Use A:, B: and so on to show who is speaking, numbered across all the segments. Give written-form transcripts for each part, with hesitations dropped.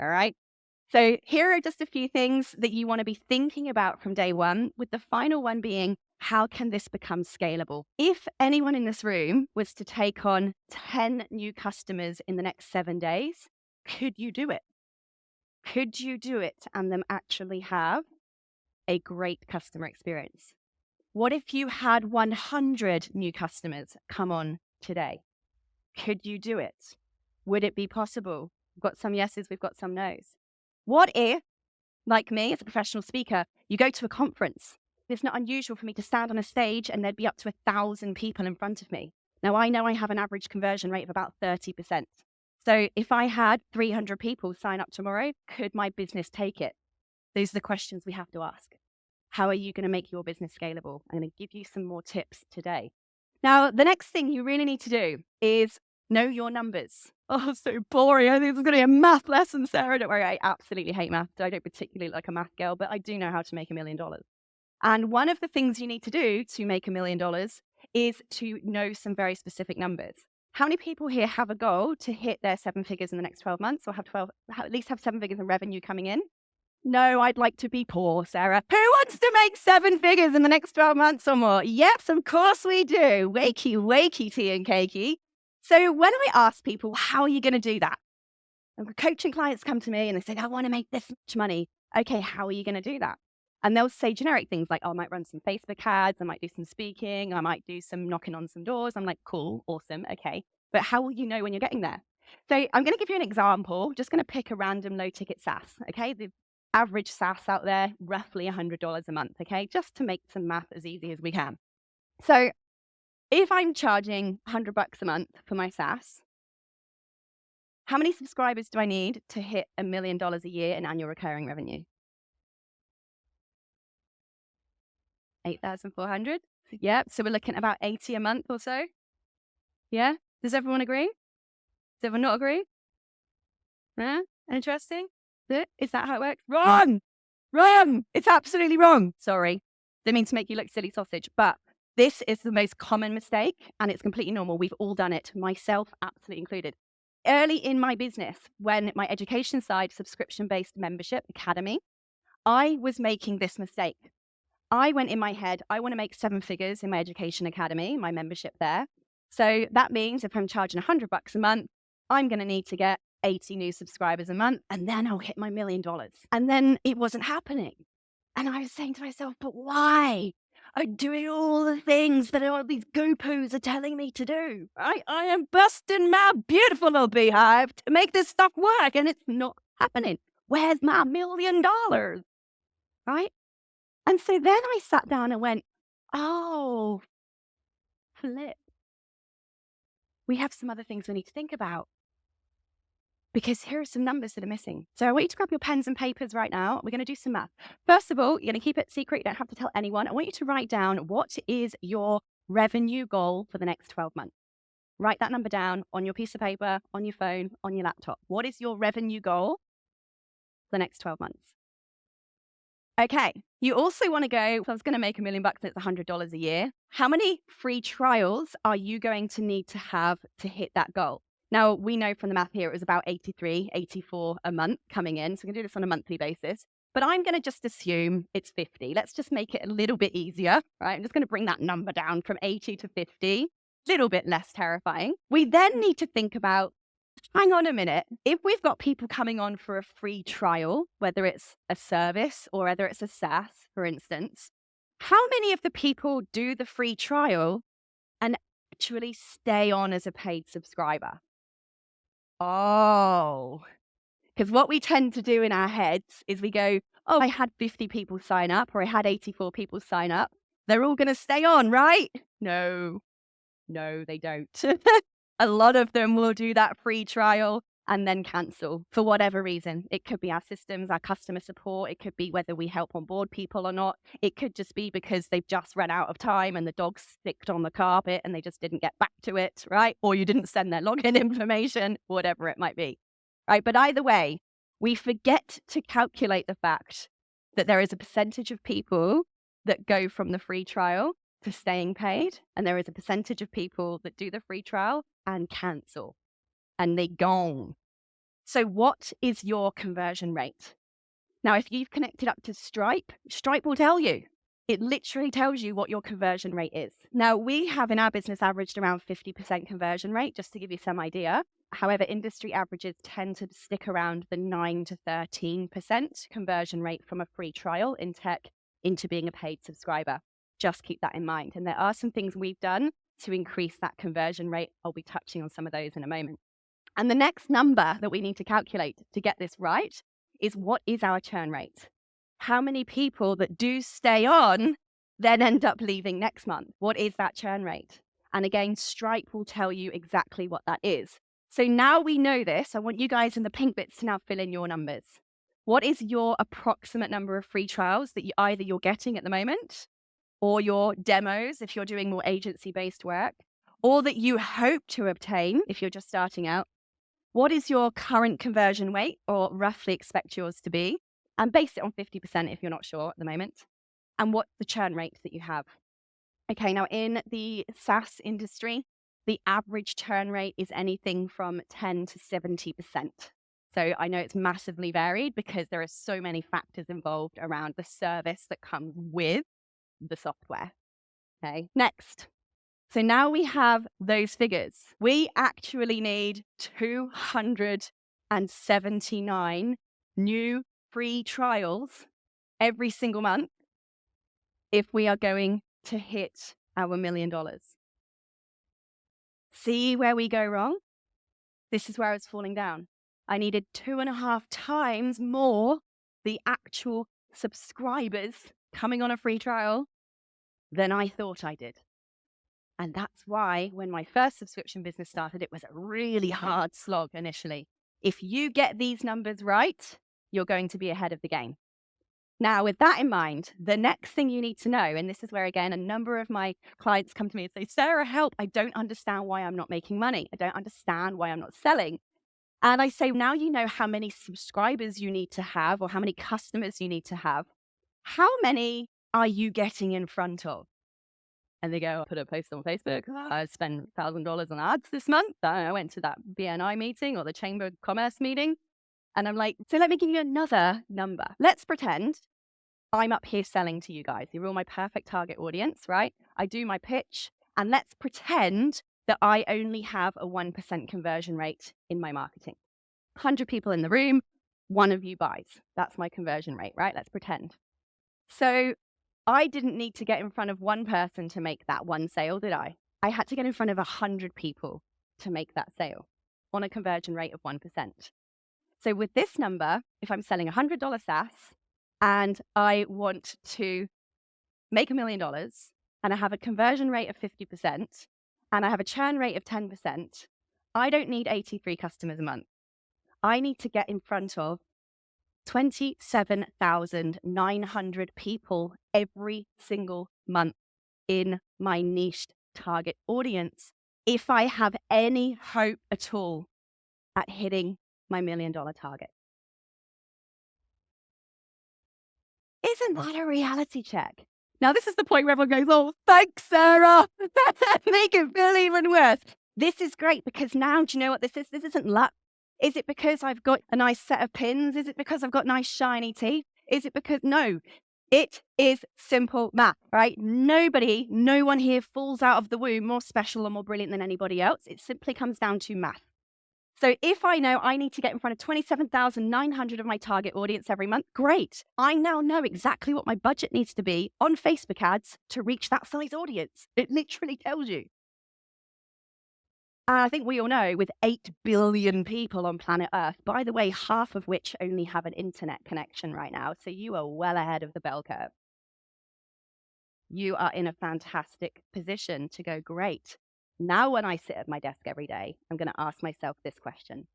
A: All right. So here are just a few things that you want to be thinking about from day one, with the final one being, how can this become scalable? If anyone in this room was to take on 10 new customers in the next 7 days, could you do it? Could you do it and them actually have a great customer experience? What if you had 100 new customers come on today? Could you do it? Would it be possible? We've got some yeses, we've got some nos. What if, like me as a professional speaker, you go to a conference? It's not unusual for me to stand on a stage and there'd be up to 1,000 people in front of me. Now, I know I have an average conversion rate of about 30%. So if I had 300 people sign up tomorrow, could my business take it? Those are the questions we have to ask. How are you going to make your business scalable? I'm going to give you some more tips today. Now, the next thing you really need to do is know your numbers. Oh, so boring. I think this is going to be a math lesson, Sarah. Don't worry, I absolutely hate math. I don't particularly like a math girl, but I do know how to make $1 million. And one of the things you need to do to make $1 million is to know some very specific numbers. How many people here have a goal to hit their 7 figures in the next 12 months, or at least have 7 figures in revenue coming in? No, I'd like to be poor, Sarah. Who wants to make 7 figures in the next 12 months or more? Yes, of course we do. Wakey, wakey, tea and cakey. So when I ask people, how are you going to do that? And coaching clients come to me and they say, I want to make this much money. Okay, how are you going to do that? And they'll say generic things like, oh, I might run some Facebook ads. I might do some speaking. I might do some knocking on some doors. I'm like, cool, awesome. Okay. But how will you know when you're getting there? So I'm going to give you an example. Just going to pick a random low ticket SaaS. Okay. The average SaaS out there, roughly $100 a month. Okay. Just to make some math as easy as we can. So if I'm charging $100 a month for my SaaS, how many subscribers do I need to hit $1 million a year in annual recurring revenue? 8,400. Yep. So we're looking at about 80 a month or so. Yeah. Does everyone agree? Does everyone not agree? Yeah. Interesting. Is that how it works? Wrong. Wrong. It's absolutely wrong. Sorry. Didn't mean to make you look silly sausage, but this is the most common mistake and it's completely normal. We've all done it, myself absolutely included. Early in my business, when my education side, subscription-based membership academy, I was making this mistake. I went in my head, I want to make 7 figures in my education academy, my membership there. So that means if I'm charging $100 a month, I'm going to need to get 80 new subscribers a month, and then I'll hit my $1 million. And then it wasn't happening. And I was saying to myself, but why? I'm doing all the things that all these gurus are telling me to do. I am busting my beautiful little beehive to make this stuff work, and it's not happening. Where's my $1 million? Right? And so then I sat down and went, oh, flip. We have some other things we need to think about, because here are some numbers that are missing. So I want you to grab your pens and papers right now. We're going to do some math. First of all, you're going to keep it secret. You don't have to tell anyone. I want you to write down, what is your revenue goal for the next 12 months? Write that number down on your piece of paper, on your phone, on your laptop. What is your revenue goal for the next 12 months? Okay. You also want to go, if I was going to make $1 million and it's $100 a year, how many free trials are you going to need to have to hit that goal? Now, we know from the math here, it was about 83, 84 a month coming in. So we're going to do this on a monthly basis. But I'm going to just assume it's 50. Let's just make it a little bit easier, right? I'm just going to bring that number down from 80 to 50, a little bit less terrifying. We then need to think about, hang on a minute. If we've got people coming on for a free trial, whether it's a service or whether it's a SaaS, for instance, how many of the people do the free trial and actually stay on as a paid subscriber? Oh, because what we tend to do in our heads is we go, oh, I had 50 people sign up, or I had 84 people sign up. They're all going to stay on, right? No, they don't. A lot of them will do that free trial and then cancel for whatever reason. It could be our systems, our customer support. It could be whether we help onboard people or not. It could just be because they've just run out of time and the dog sticked on the carpet and they just didn't get back to it, right? Or you didn't send their login information, whatever it might be, right? But either way, we forget to calculate the fact that there is a percentage of people that go from the free trial to staying paid, and there is a percentage of people that do the free trial and cancel, and they gone. So what is your conversion rate? Now, if you've connected up to Stripe, Stripe will tell you. It literally tells you what your conversion rate is. Now, we have in our business averaged around 50% conversion rate, just to give you some idea. However, industry averages tend to stick around the 9 to 13% conversion rate from a free trial in tech into being a paid subscriber. Just keep that in mind. And there are some things we've done to increase that conversion rate. I'll be touching on some of those in a moment. And the next number that we need to calculate to get this right is, what is our churn rate? How many people that do stay on then end up leaving next month? What is that churn rate? And again, Stripe will tell you exactly what that is. So now we know this. I want you guys in the pink bits to now fill in your numbers. What is your approximate number of free trials that either you're getting at the moment, or your demos if you're doing more agency-based work, or that you hope to obtain if you're just starting out? What is your current conversion rate, or roughly expect yours to be? And base it on 50% if you're not sure at the moment. And what's the churn rate that you have? Okay, now in the SaaS industry, the average churn rate is anything from 10 to 70%. So I know it's massively varied because there are so many factors involved around the service that comes with the software. Okay, next. So now we have those figures. We actually need 279 new free trials every single month if we are going to hit our $1 million. See where we go wrong? This is where it's falling down. I needed 2.5 times more the actual subscribers coming on a free trial than I thought I did. And that's why when my first subscription business started, it was a really hard slog initially. If you get these numbers right, you're going to be ahead of the game. Now, with that in mind, the next thing you need to know, and this is where, again, a number of my clients come to me and say, Sarah, help, I don't understand why I'm not making money. I don't understand why I'm not selling. And I say, now you know how many subscribers you need to have or how many customers you need to have. How many are you getting in front of? And they go, I put a post on Facebook. I spent $1,000 on ads this month. I went to that BNI meeting or the Chamber of Commerce meeting. And I'm like, so let me give you another number. Let's pretend I'm up here selling to you guys. You're all my perfect target audience, right? I do my pitch. And let's pretend that I only have a 1% conversion rate in my marketing. 100 people in the room, one of you buys. That's my conversion rate, right? Let's pretend. So I didn't need to get in front of one person to make that one sale, did I? I had to get in front of 100 people to make that sale on a conversion rate of 1%. So with this number, if I'm selling $100 SaaS and I want to make $1 million and I have a conversion rate of 50% and I have a churn rate of 10%, I don't need 83 customers a month. I need to get in front of 27,900 people every single month in my niched target audience if I have any hope at all at hitting my $1 million target. Isn't that a reality check? Now, this is the point where everyone goes, oh, thanks, Sarah. Make it feel even worse. This is great because now, do you know what this is? This isn't luck. Is it because I've got a nice set of pins? Is it because I've got nice shiny teeth? Is it because, no, it is simple math, right? No one here falls out of the womb more special or more brilliant than anybody else. It simply comes down to math. So if I know I need to get in front of 27,900 of my target audience every month, great. I now know exactly what my budget needs to be on Facebook ads to reach that size audience. It literally tells you. And I think we all know with 8 billion people on planet Earth, by the way, half of which only have an internet connection right now. So you are well ahead of the bell curve. You are in a fantastic position to go, great. Now, when I sit at my desk every day, I'm going to ask myself this question.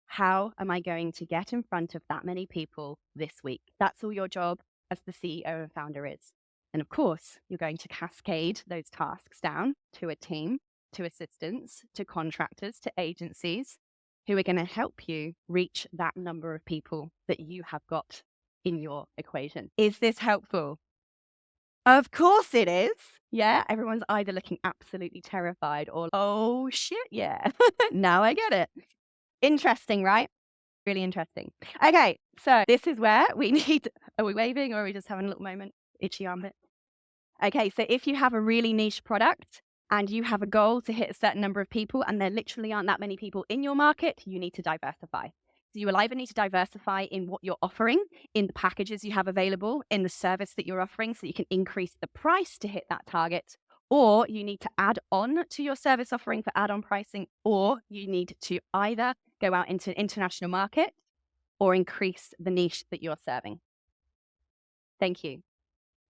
A: How am I going to get in front of that many people this week? That's all your job as the CEO and founder is. And of course, you're going to cascade those tasks down to a team, to assistants, to contractors, to agencies who are going to help you reach that number of people that you have got in your equation. Is this helpful? Of course it is. Yeah, everyone's either looking absolutely terrified or, oh shit, yeah, now I get it. Interesting, right? Really interesting. Okay, so this is where we need, are we waving or are we just having a little moment? Itchy armpit. Okay, so if you have a really niche product and you have a goal to hit a certain number of people and there literally aren't that many people in your market, you need to diversify. So you will either need to diversify in what you're offering, in the packages you have available, in the service that you're offering so you can increase the price to hit that target, or you need to add on to your service offering for add-on pricing, or you need to either go out into an international market or increase the niche that you're serving. Thank you.